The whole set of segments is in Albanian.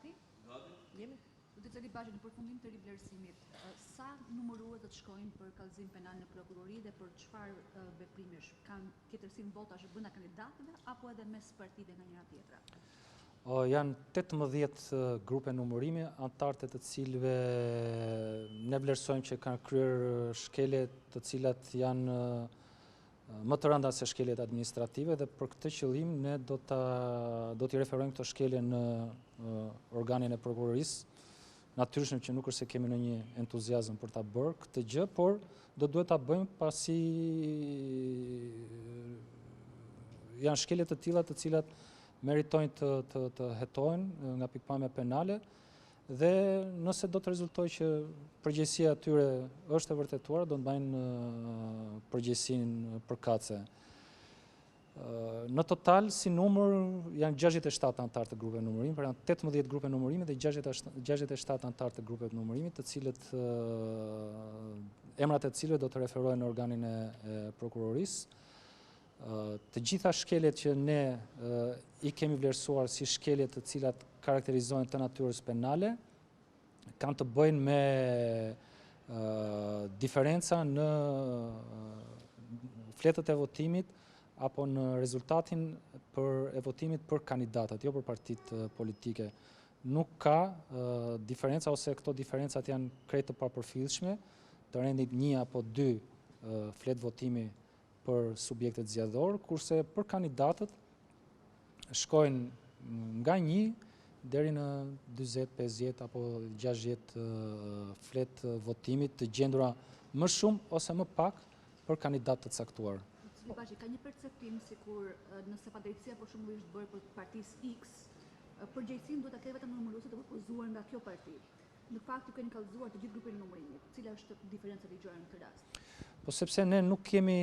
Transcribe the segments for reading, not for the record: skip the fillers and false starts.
Gati? Jemi. Zoti Bashi, në përfundim të rivlerësimit, sa numërues do të shkojnë për kallëzim penal në prokurori dhe për çfarë veprimesh? Kanë tjetërsinë votash brenda kandidatëve apo edhe mes partive nga njëra tjetra? Janë 18 grupe numërimi, antarët e të cilëve ne vlerësojmë që kanë kryer shkelje të cilat janë më të rënda se shkeljet administrative dhe për këtë qëllim ne do t'i referojmë këto shkelje në organin e prokurorisë. Natyrisht që nuk është se kemi ndonjë entuziazëm për ta bërë këtë gjë, por do duhet ta bëjmë pasi janë shkelje të tilla të cilat meritojnë të hetohen nga pikpamja penale dhe nëse do të rezultojë që përgjegjësia e tyre është e vërtetuar, do të mbajnë përgjegjësinë përkatëse. Në total, si numër, janë 67 antarë të grupeve numërimi, pra janë 18 grupe numërimi dhe 67 antarë të grupeve numërimi, të cilët emrat e cilëve do të referohen në organin e prokurorisë. Të gjitha shkeljet që ne i kemi vlerësuar si shkeljet të cilat karakterizojnë të natyrës penale, kanë të bëjnë me diferenca në fletët e votimit apo në rezultatin e votimit për kandidatët, jo për partitë politike. Nuk ka diferenca ose këto diferencat janë krejt të papërfillshme, të rendit 1 apo 2 fletë votimi për subjektet zgjedhor, kurse për kandidatët shkojnë nga 1 deri në 40, 50 apo 60 fletë votimit të gjendura më shumë ose më pak për kandidatë të caktuar. Zoti Bashi, ka një perceptim sikur nëse padrejtësia për shembull është bërë për partisë X, përgjegjësinë duhet ta ketë vetëm numëruesi të propozuar nga kjo parti. Në fakt ju keni kallëzuar të gjithë grupin e numërimit. Cila është diferenca ligjore në këtë rast? Po sepse ne nuk kemi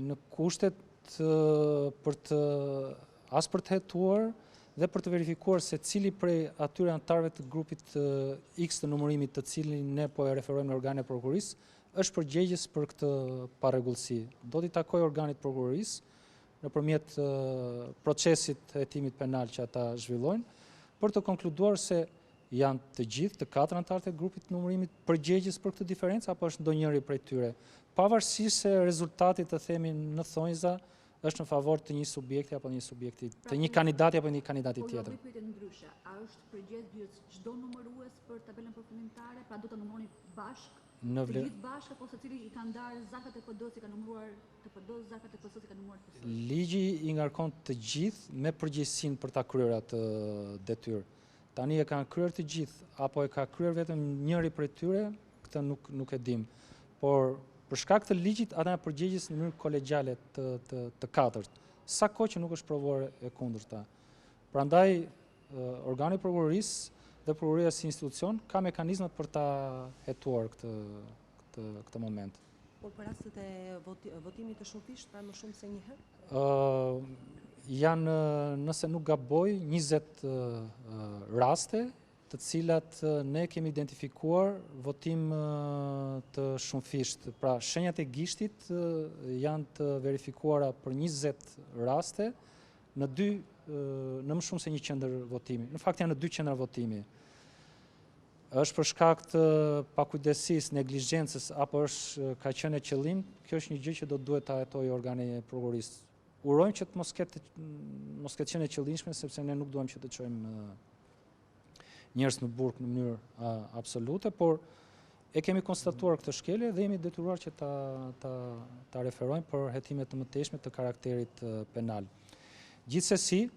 në kushtet për të hetuar dhe për të verifikuar se cili prej atyre antarëve të grupit X të numërimit të cilin ne po e referojmë në organin e prokurorisë është përgjegjës për këtë parregullsi. Do t'i takoj organit prokurorisë nëpërmjet procesit të hetimit penal që ata zhvillojnë për të konkluduar se janë të gjithë të 4 antarët e grupit të numërimit përgjegjës për këtë diferencë apo është ndonjëri prej tyre. Pavarësisht se rezultati të themi në thonjza është në favor të një subjekti apo një subjekti, të një kandidati apo një kandidati tjetër. Por pyetje ndryshe, a është përgjegjës çdo numërues për tabelën përfundimtare, pra do ta numëroni bashkë? Të gjithë bashkë apo secili i ka ndarë zakat e PD-s i ka numëruar të PD-s, zakat e PS-s i ka numëruar PS-s? Ligji i ngarkon të gjithë me përgjegjësinë për ta kryer atë detyrë. Tani e kanë kryer të gjithë apo e ka kryer vetëm njëri prej tyre, këtë nuk e dim. Por për shkak të ligjit ata janë përgjegjës në mënyrë kolegjiale të katërt, sa kohë që nuk është provuar e kundërta. Prandaj organi i prokurorisë dhe prokuroria si institucion ka mekanizmat për ta hetuar këtë moment. Por për rastet e votimit të shumëfisht, pra më shumë se një herë? Janë, nëse nuk gaboj, 20 raste të cilat ne kemi identifikuar votim të shumëfisht. Pra, shenjat e gishtit janë të verifikuara për 20 raste në më shumë se një qendër votimi. Në fakt janë në 2 qendra votimi. Është për shkak të pakujdesisë, neglizhencës apo ka qenë e qëllim, kjo është një gjë që do duhet ta hetojë organi i prokurorisë. Urojmë që të mos ketë qenë e qëllimshme, sepse ne nuk duam që të çojmë njerëz në burg në mënyrë absolute, por e kemi konstatuar këtë shkelje dhe jemi detyruar që ta referojmë për hetime të mëtejshme të karakterit penal. Gjithsesi,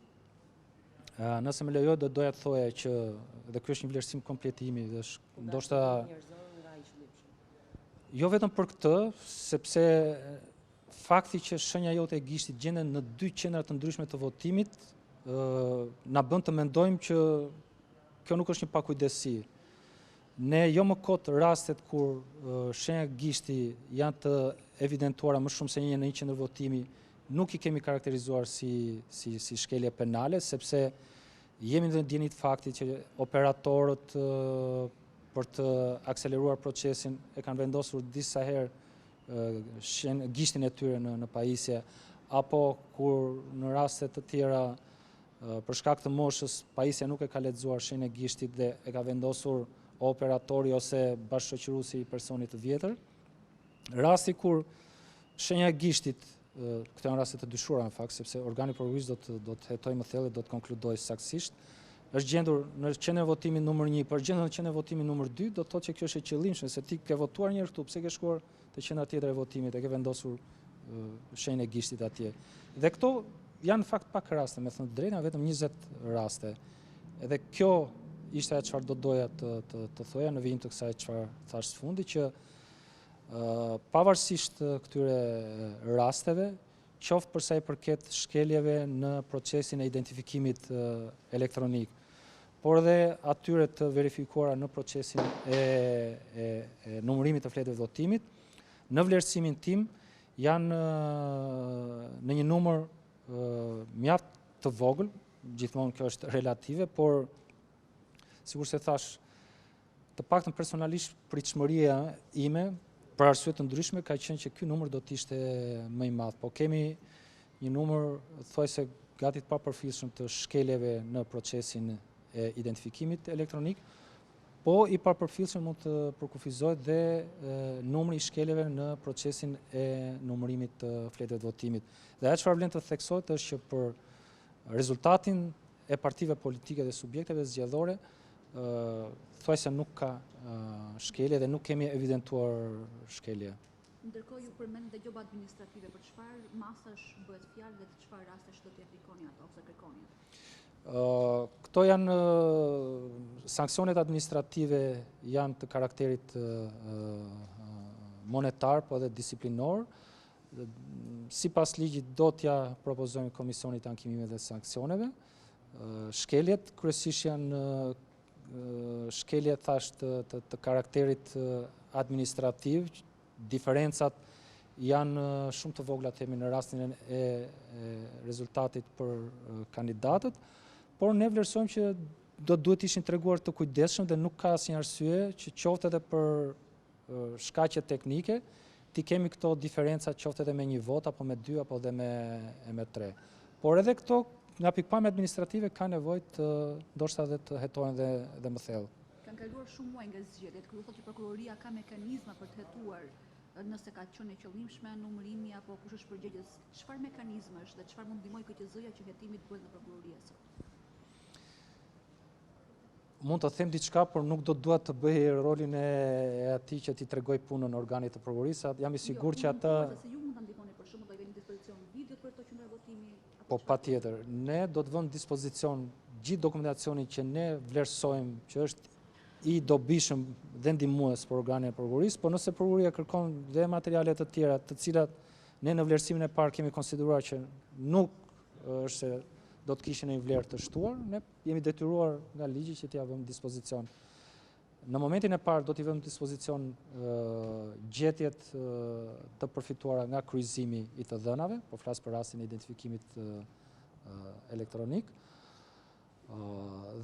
nëse më lejo, doja të thoja që dhe ky është një vlerësim kompletimi dhe ndoshta jo vetëm për këtë, sepse fakti që shenja jote e gishtit gjenden në 2 qendra të ndryshme të votimit na bën të mendojmë që kjo nuk është një pakujdesi. Ne jo më kot rastet kur shenja gishti janë të evidentuara më shumë se një në një qendër votimi, nuk i kemi karakterizuar si shkelje penale, sepse jemi në ndjenjë të faktit që operatorët për të akseleruar procesin e kanë vendosur disa herë gishtin e tyre në pajisje, apo kur në raste të tjera për shkak të moshës, pajisja nuk e ka lexuar shenjën e gishtit dhe e ka vendosur operatori ose bashkëshoqëruesi i personit të vjetër. Rasti kur shenja e gishtit, këto janë raste të dyshuara në fakt, sepse organi prokurorisë do të hetojë më thellë dhe do të konkludojë saktësisht, është gjendur në qendrën e votimit numër 1, për gjendur në qendrën e votimit numër 2, do të thotë që kjo është e qëllimshme, se ti ke votuar një herë këtu, pse ke shkuar te qendra tjetër e votimit e ke vendosur shenjën e gishtit atje. Dhe këto janë në fakt pak raste, me thënë të drejtën, vetëm 20 raste. Edhe kjo ishte ajo çfarë do doja të thoja në vijim të kësaj çfarë thash së fundi, që pavarësisht këtyre rasteve, qoftë për sa i përket shkeljeve në procesin e identifikimit elektronik, por edhe atyre të verifikuara në procesin e numërimit të fletëve votimit, në vlerësimin tim janë në një numër mjaft të vogël, gjithmonë kjo është relative, por sikur se thash, të paktën personalisht pritshmëria ime për arsye të ndryshme ka qenë që ky numër do të ishte më i madh, po kemi një numër thuajse gati të papërfillshëm të shkeljeve në procesin e identifikimit elektronik, po i papërfillshëm mund të përkufizohet dhe numri i shkeljeve në procesin e numërimit të fletëve të votimit. Dhe ajo çfarë vlen të theksohet është që për rezultatin e partive politike dhe subjekteve zgjedhore, thuajse nuk ka shkelje dhe nuk kemi evidentuar shkelje. Ndërkohë ju përmend dhe gjoba administrative, për çfarë masash bëhet fjalë dhe të çfarë rastesh do t'i aplikoni ato ose kërkoni? Këto janë sanksionet administrative, janë të karakterit monetar, po edhe disiplinor. Sipas ligjit do t'ja propozojmë Komisionit të Ankimimeve dhe Sanksioneve. Shkeljet kryesisht janë shkelje thash të karakterit administrativ, diferencat janë shumë të vogla themi në rastin e rezultatit për kandidatët, por ne vlerësojmë që duhet ishin treguar të kujdesshëm dhe nuk ka asnjë arsye që qoftë edhe për shkaqe teknike ti kemi këto diferenca qoftë edhe me 1 vot apo me 2 apo edhe me 3. Por edhe këto nga pikpamja administrative ka nevojë ndoshta edhe të hetohen dhe më thellë. Kanë kaluar shumë muaj nga zgjedhjet, kjo do thotë që prokuroria ka mekanizma për të hetuar nëse ka qenë e qëllimshme numërimi apo kush është përgjegjës. Çfarë mekanizme është dhe çfarë mund ndihmojë KQZ-ja që hetimi të bëhet në prokurori sot? Mund të them diçka, por nuk do dua të bëj rolin e atij që ti tregoj punën organit të prokurorisë. Jam i sigurt që ata ju mund ta ndihmoni për shembull, do jeni në dispozicion video për këto qendra votimi? Po patjetër, ne do të vëmë në dispozicion gjithë dokumentacionin që ne vlerësojmë që është i dobishëm dhe ndihmues për organin e prokurorisë, por nëse prokuroria kërkon dhe materiale të tjera, të cilat ne në vlerësimin e parë kemi konsideruar që nuk është se do të kishin një vlerë të shtuar, ne jemi detyruar nga ligji që t'ia vëmë në dispozicion. Në momentin e parë do t'i vëmë në dispozicion gjetjet të përfituara nga kryqëzimi i të dhënave, po flas për rastin e identifikimit elektronik.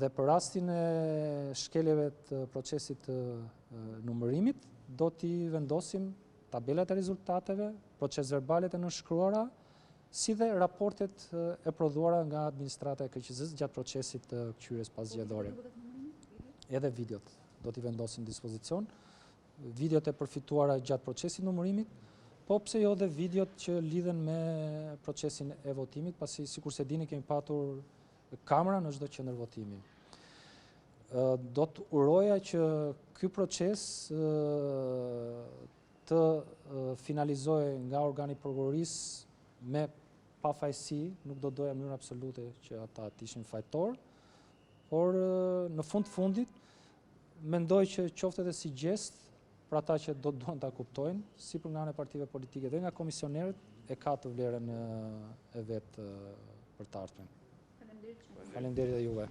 Dhe për rastin e shkeljeve të procesit të numërimit, do t'i vendosim tabelat e rezultateve, proces verbalet e nënshkruara, si dhe raportet e prodhuara nga administrata e KQZ-s gjatë procesit të kqyrjes pasgjedhore. Edhe videot do t'i vendosim në dispozicion, videot e përfituara gjatë procesit numërimit, po pse jo dhe videot që lidhen me procesin e votimit, pasi sikur se dini kemi patur kamera në çdo qendër votimi. Do të uroja që ky proces të finalizohej nga organi i prokurorisë me pafajësi, nuk do doja në mënyrë absolute që ata të ishin fajtor, por në fundit mendoj që qoftë edhe si gjest për ata që do duan ta kuptojnë, si për nga ana e partive politike dhe nga komisionerët, e ka të vlerën e vet për të ardhmen. Faleminderit edhe juve.